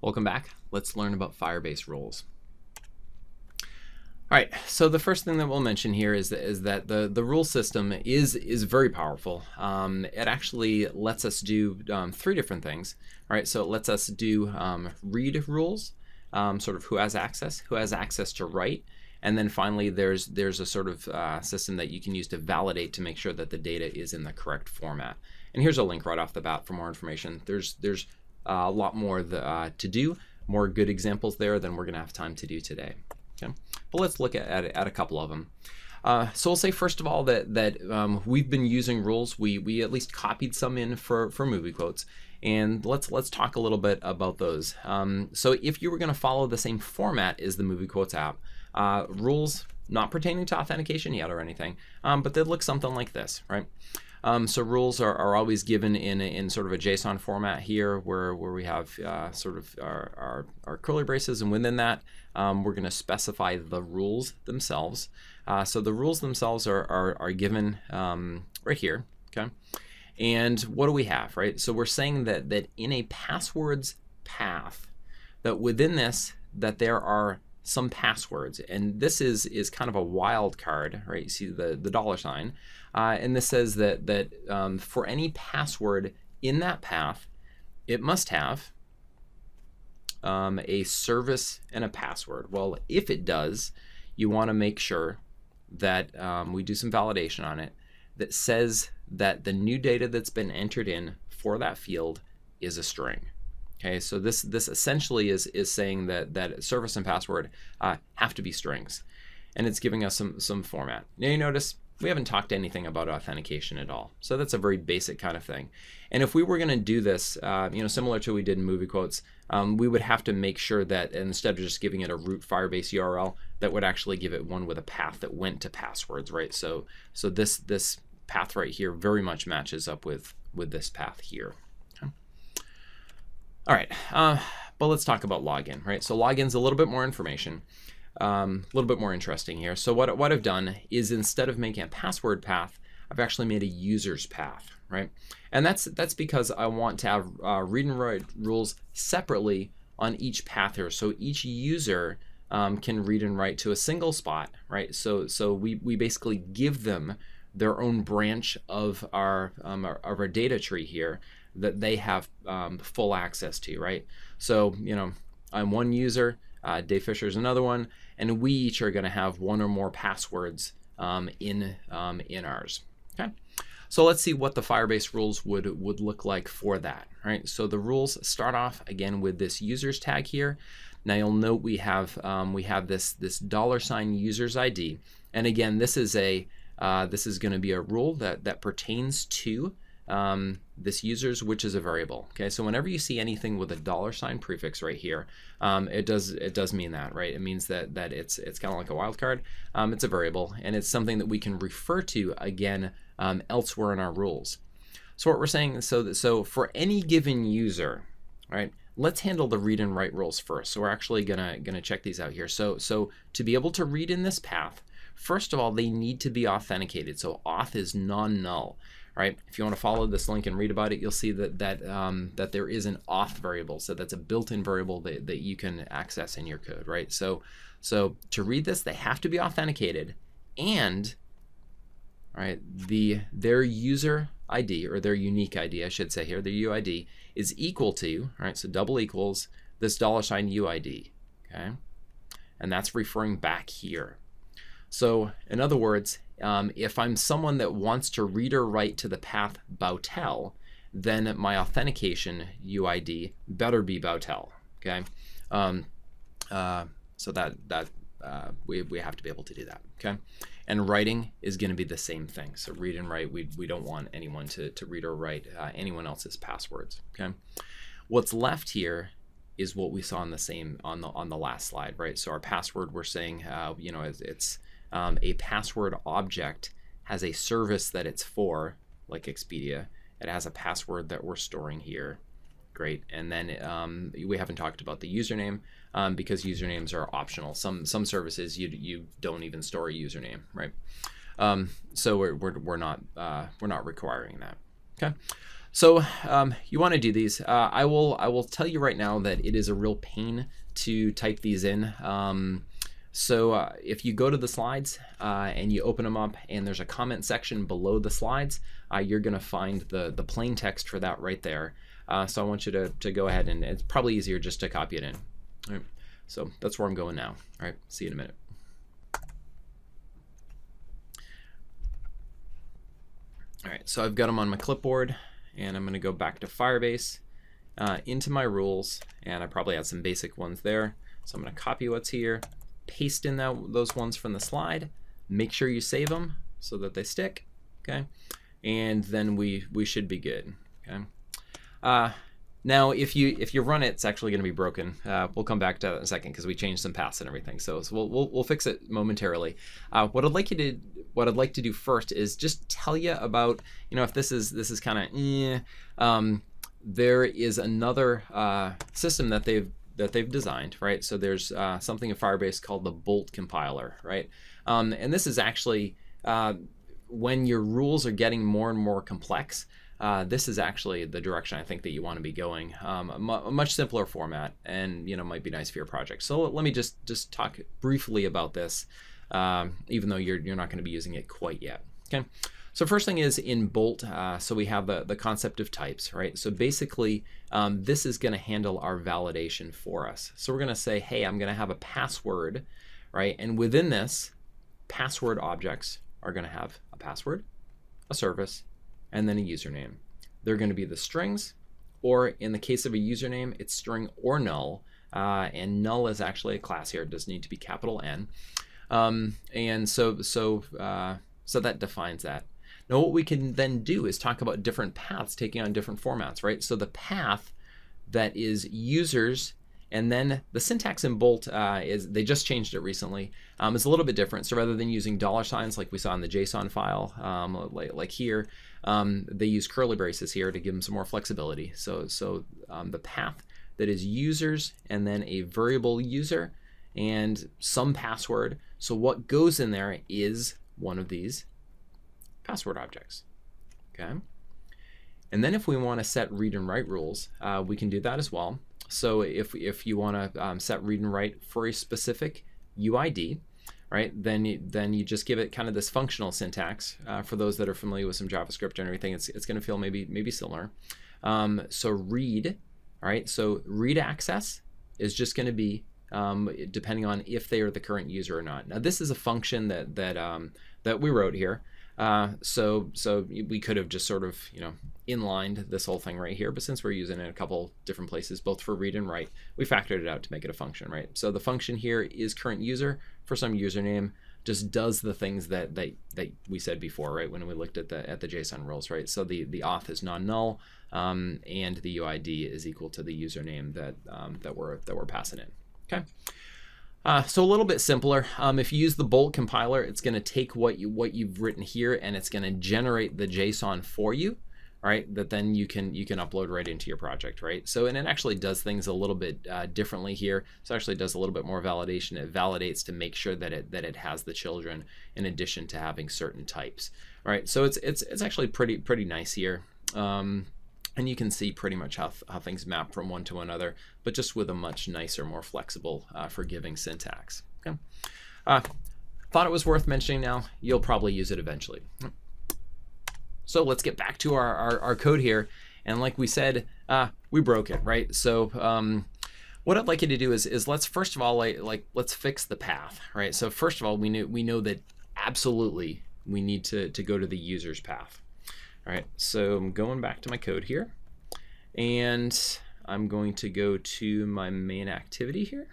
Welcome back. Let's learn about Firebase rules. All right, so the first thing that we'll mention here is that the rule system is very powerful. It actually lets us do three different things. All right, so it lets us do read rules, sort of who has access to write, and then finally there's a sort of system that you can use to validate to make sure that the data is in the correct format. And here's a link right off the bat for more information. There's a lot more to do, more good examples there than we're going to have time to do today. Okay, but let's look at a couple of them. So we'll say first of all that we've been using rules. We at least copied some in for movie quotes, and let's talk a little bit about those. So if you were going to follow the same format as the movie quotes app, rules not pertaining to authentication yet or anything, but they'd look something like this, right? So rules are always given in sort of a JSON format here, where we have sort of our curly braces, and within that we're going to specify the rules themselves. So the rules themselves are given right here, okay? And what do we have, right? So we're saying that in a passwords path, that within this that there are some passwords, and this is kind of a wild card, right? You see the dollar sign, and this says that for any password in that path, it must have a service and a password. Well, if it does, you want to make sure that we do some validation on it that says that the new data that's been entered in for that field is a string. Okay, so this essentially is saying that service and password have to be strings, and it's giving us some format. Now you notice we haven't talked anything about authentication at all, so that's a very basic kind of thing. And if we were going to do this, similar to what we did in movie quotes, we would have to make sure that instead of just giving it a root Firebase URL, that would actually give it one with a path that went to passwords, right? So this path right here very much matches up with this path here. All right, but let's talk about login, right? So login's a little bit more information, a little bit more interesting here. So what I've done is, instead of making a password path, I've actually made a user's path, right? And that's because I want to have read and write rules separately on each path here, so each user can read and write to a single spot, right? So we basically give them their own branch of our data tree here that they have full access to, right? So, I'm one user, Dave Fisher's another one, and we each are going to have one or more passwords in ours. Okay, so let's see what the Firebase rules would look like for that, right? So the rules start off again with this users tag here. Now you'll note we have this $ users ID, and again this is going to be a rule that pertains to this users, which is a variable. Okay, so whenever you see anything with a $ prefix right here, it does mean that, right? It means that it's kind of like a wildcard. It's a variable, and it's something that we can refer to again elsewhere in our rules. So what we're saying, so for any given user, right? Let's handle the read and write rules first. So we're actually gonna check these out here. So to be able to read in this path, first of all, they need to be authenticated. So auth is non-null. Right? If you want to follow this link and read about it, you'll see that there is an auth variable. So that's a built-in variable that you can access in your code, right? So to read this, they have to be authenticated, and right, their user ID, or their unique ID, I should say here, their UID is equal to, right? So double equals this $UID, okay? And that's referring back here. So in other words, if I'm someone that wants to read or write to the path Bautel, then my authentication UID better be Bautel. Okay, so that we have to be able to do that. Okay, and writing is going to be the same thing. So read and write, we don't want anyone to read or write anyone else's passwords. Okay, what's left here is what we saw on the last slide, right? So our password, we're saying it's a password object has a service that it's for, like Expedia. It has a password that we're storing here. Great. And then we haven't talked about the username because usernames are optional. Some services you don't even store a username, right? So we're not requiring that. Okay. So you want to do these. I will tell you right now that it is a real pain to type these in. So if you go to the slides and you open them up and there's a comment section below the slides, you're going to find the plain text for that right there. So I want you to go ahead, and it's probably easier just to copy it in. All right. So that's where I'm going now. All right. See you in a minute. All right. So I've got them on my clipboard, and I'm going to go back to Firebase, into my rules, and I probably had some basic ones there. So I'm going to copy what's here, paste in those ones from the slide, make sure you save them so that they stick, okay? And then we should be good, okay? Now, if you run it, it's actually going to be broken. We'll come back to that in a second because we changed some paths and everything. So we'll fix it momentarily. What I'd like to do first is just tell you about, if this is kind of there is another system that they've designed, right? So there's something in Firebase called the Bolt compiler, right? And this is actually when your rules are getting more and more complex. This is actually the direction I think that you want to be going. A much simpler format, and might be nice for your project. So let me just talk briefly about this, even though you're not going to be using it quite yet. Okay. So first thing is in Bolt, so we have the concept of types, right? So basically, this is going to handle our validation for us. So we're going to say, hey, I'm going to have a password, right? And within this, password objects are going to have a password, a service, and then a username. They're going to be the strings, or in the case of a username, it's string or null, and null is actually a class here. It doesn't need to be capital N, and so that defines that. Now what we can then do is talk about different paths taking on different formats, right? So the path that is users, and then the syntax in Bolt they just changed it recently. It's a little bit different. So rather than using $signs like we saw in the JSON file, like here, they use curly braces here to give them some more flexibility. So the path that is users, and then a variable user, and some password. So what goes in there is one of these password objects, okay? And then if we want to set read and write rules, we can do that as well. So if you want to set read and write for a specific UID, right, then you just give it kind of this functional syntax. For those that are familiar with some JavaScript and everything, it's going to feel maybe similar. So read, all right, so read access is just going to be depending on if they are the current user or not. Now this is a function that we wrote here. So we could have just sort of, inlined this whole thing right here, but since we're using it in a couple different places, both for read and write, we factored it out to make it a function, right? So the function here is current user for some username, just does the things that we said before, right? When we looked at the JSON rules, right? So the auth is non-null, and the UID is equal to the username that we're passing in. Okay. So a little bit simpler. If you use the Bolt compiler, it's going to take what you've written here, and it's going to generate the JSON for you, right? That then you can upload right into your project, right? So, and it actually does things a little bit differently here. So it actually does a little bit more validation. It validates to make sure that it has the children in addition to having certain types, right? So it's actually pretty nice here. And you can see pretty much how things map from one to another, but just with a much nicer, more flexible, forgiving syntax. Okay. Thought it was worth mentioning now. You'll probably use it eventually. So let's get back to our code here. And like we said, we broke it, right? So what I'd like you to do is let's first of all, let's fix the path, right? So first of all, we know that absolutely we need to go to the user's path. All right, so I'm going back to my code here, and I'm going to go to my main activity here,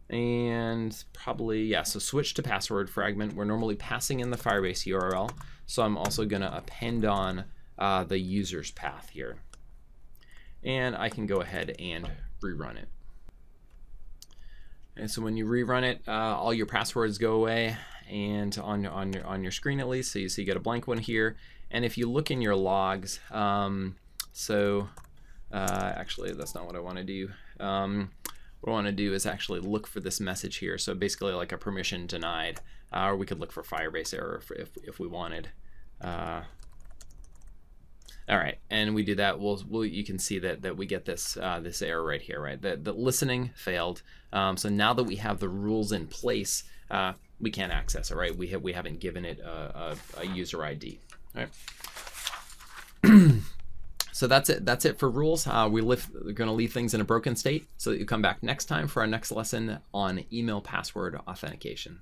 and probably, yeah, so switch to password fragment. We're normally passing in the Firebase URL, so I'm also going to append on the user's path here, and I can go ahead and rerun it. And so when you rerun it, all your passwords go away, and on your screen at least, so you see you get a blank one here. And if you look in your logs, actually that's not what I want to do. What I want to do is actually look for this message here. So basically like a permission denied, or we could look for Firebase error if we wanted. All right, and we do that. You can see that we get this this error right here, right? The listening failed. So now that we have the rules in place, we can't access it, right? We haven't given it a user ID, right? So that's it. That's it for rules. We're going to leave things in a broken state so that you come back next time for our next lesson on email password authentication.